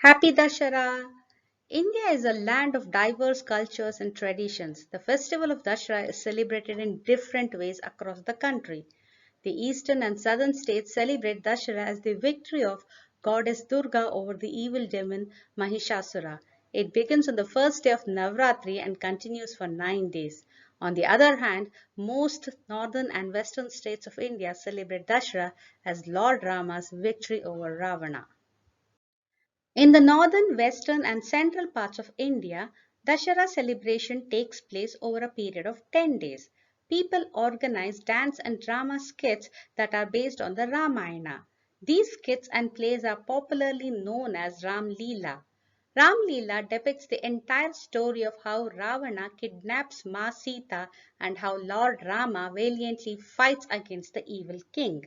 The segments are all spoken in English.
Happy Dashara! India is a land of diverse cultures and traditions. The festival of Dashara is celebrated in different ways across the country. The eastern and southern states celebrate Dashara as the victory of goddess Durga over the evil demon Mahishasura. It begins on the first day of Navratri and continues for 9 days. On the other hand, most northern and western states of India celebrate Dashara as Lord Rama's victory over Ravana. In the northern, western, and central parts of India, Dashera celebration takes place over a period of 10 days. People organize dance and drama skits that are based on the Ramayana. These skits and plays are popularly known as Ram Leela. Ram Leela depicts the entire story of how Ravana kidnaps Ma Sita and how Lord Rama valiantly fights against the evil king.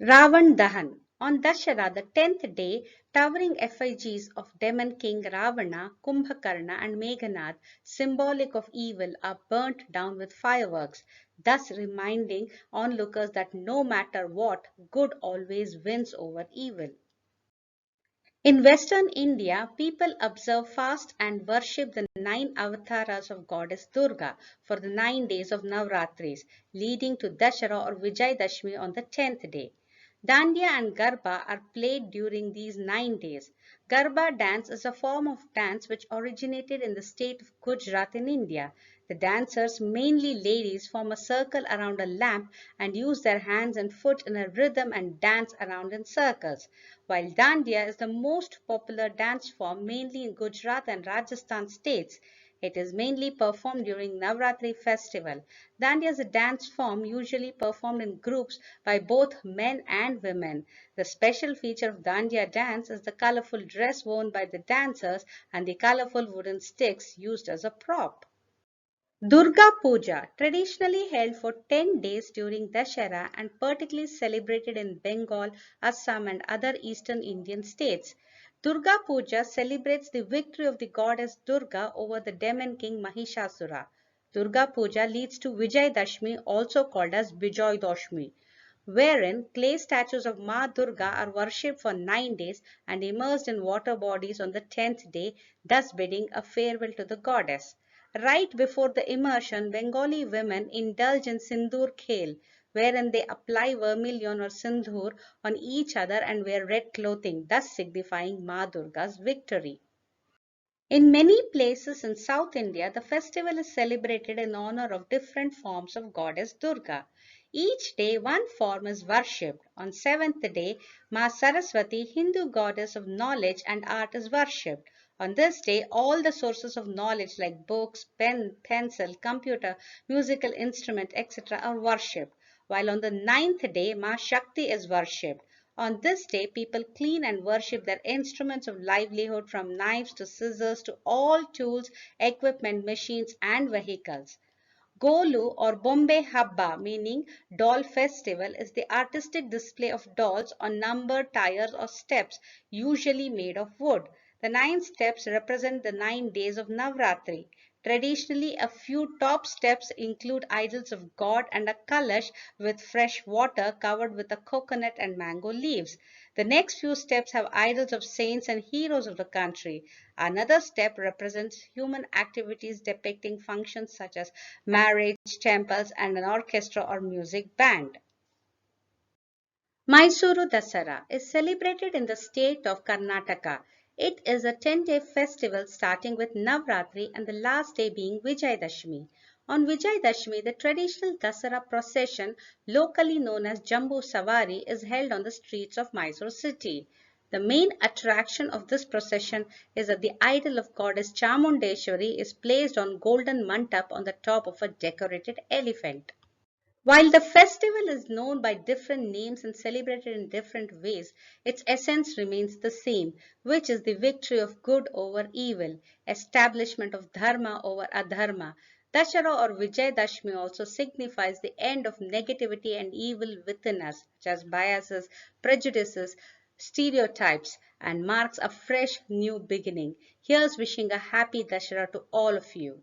Ravan Dahan. On Dashera, the 10th day, towering effigies of demon king Ravana, Kumbhakarna and Meghanad, symbolic of evil, are burnt down with fireworks, thus reminding onlookers that no matter what, good always wins over evil. In Western India, people observe fast and worship the 9 avatars of goddess Durga for the 9 days of Navratris, leading to Dashera or Vijayadashmi on the 10th day. Dandiya and Garba are played during these 9 days. Garba dance is a form of dance which originated in the state of Gujarat in India. The dancers, mainly ladies, form a circle around a lamp and use their hands and foot in a rhythm and dance around in circles. While Dandiya is the most popular dance form, mainly in Gujarat and Rajasthan states, it is mainly performed during Navratri festival. Dandiya is a dance form usually performed in groups by both men and women. The special feature of Dandiya dance is the colorful dress worn by the dancers and the colorful wooden sticks used as a prop. Durga Puja, traditionally held for 10 days during Dashera and particularly celebrated in Bengal, Assam and other eastern Indian states. Durga Puja celebrates the victory of the goddess Durga over the demon king Mahishasura. Durga Puja leads to Vijayadashmi, also called as Vijay Dashmi, wherein clay statues of Ma Durga are worshipped for 9 days and immersed in water bodies on the 10th day, thus bidding a farewell to the goddess. Right before the immersion, Bengali women indulge in Sindoor Khel, wherein they apply vermilion or sindoor on each other and wear red clothing, thus signifying Ma Durga's victory. In many places in South India, the festival is celebrated in honor of different forms of goddess Durga. Each day, one form is worshipped. On 7th day, Ma Saraswati, Hindu goddess of knowledge and art, is worshipped. On this day, all the sources of knowledge like books, pen, pencil, computer, musical instrument, etc. are worshipped. While on the 9th day, Ma Shakti is worshipped. On this day, people clean and worship their instruments of livelihood from knives to scissors to all tools, equipment, machines and vehicles. Golu or Bombay Habba, meaning doll festival, is the artistic display of dolls on numbered tires or steps, usually made of wood. The 9 steps represent the 9 days of Navratri. Traditionally, a few top steps include idols of God and a kalash with fresh water covered with a coconut and mango leaves. The next few steps have idols of saints and heroes of the country. Another step represents human activities depicting functions such as marriage, temples, and an orchestra or music band. Mysuru Dasara is celebrated in the state of Karnataka. It is a 10-day festival starting with Navratri and the last day being Vijayadashmi. On Vijayadashmi, the traditional Dasara procession, locally known as Jambu Savari, is held on the streets of Mysore city. The main attraction of this procession is that the idol of goddess Chamundeshwari is placed on golden mantap on the top of a decorated elephant. While the festival is known by different names and celebrated in different ways, its essence remains the same, which is the victory of good over evil, establishment of dharma over adharma. Dashara or Vijayadashmi also signifies the end of negativity and evil within us, such as biases, prejudices, stereotypes, and marks a fresh new beginning. Here's wishing a happy Dashara to all of you.